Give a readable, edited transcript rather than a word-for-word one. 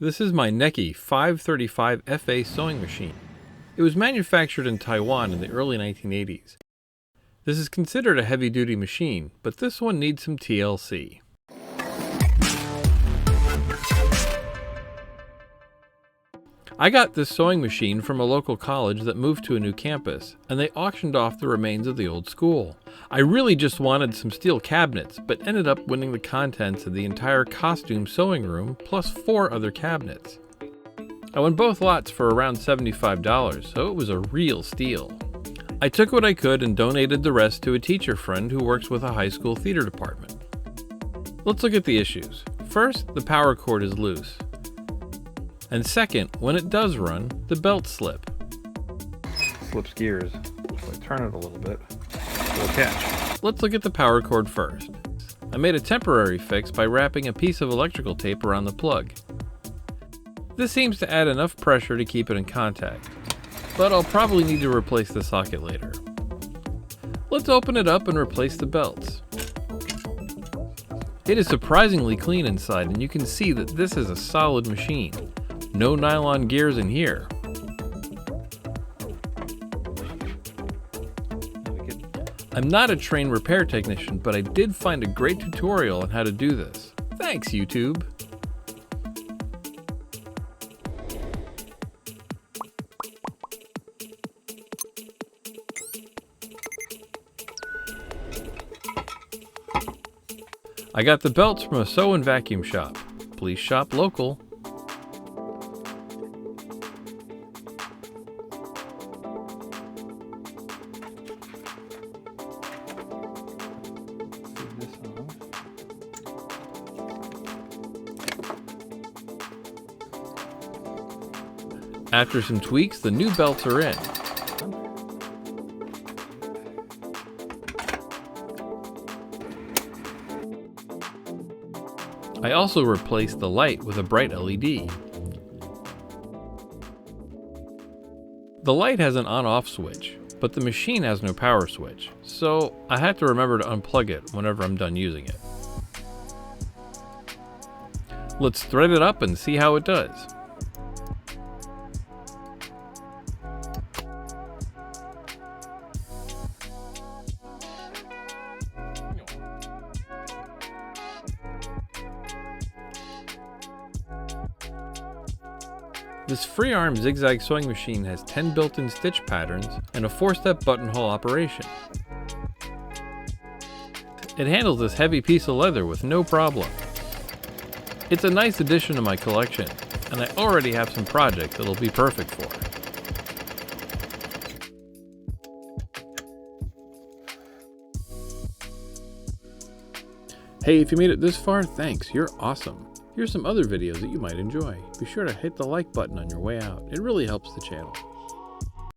This is my Necchi F35 FA sewing machine. It was manufactured in Taiwan in the early 1980s. This is considered a heavy-duty machine, but this one needs some TLC. I got this sewing machine from a local college that moved to a new campus, and they auctioned off the remains of the old school. I really just wanted some steel cabinets, but ended up winning the contents of the entire costume sewing room, plus 4 other cabinets. I won both lots for around $75, so it was a real steal. I took what I could and donated the rest to a teacher friend who works with a high school theater department. Let's look at the issues. First, the power cord is loose. And second, when it does run, the belts slip. Slips gears. So I turn it a little bit. It'll catch. Let's look at the power cord first. I made a temporary fix by wrapping a piece of electrical tape around the plug. This seems to add enough pressure to keep it in contact, but I'll probably need to replace the socket later. Let's open it up and replace the belts. It is surprisingly clean inside, and you can see that this is a solid machine. No nylon gears in here. I'm not a trained repair technician, but I did find a great tutorial on how to do this. Thanks, YouTube. I got the belts from a sew and vacuum shop. Please shop local. After some tweaks, the new belts are in. I also replaced the light with a bright LED. The light has an on-off switch, but the machine has no power switch, so I have to remember to unplug it whenever I'm done using it. Let's thread it up and see how it does. This free-arm zigzag sewing machine has 10 built-in stitch patterns and a 4-step buttonhole operation. It handles this heavy piece of leather with no problem. It's a nice addition to my collection, and I already have some projects it'll be perfect for. Hey, if you made it this far, thanks, you're awesome. Here's some other videos that you might enjoy. Be sure to hit the like button on your way out. It really helps the channel.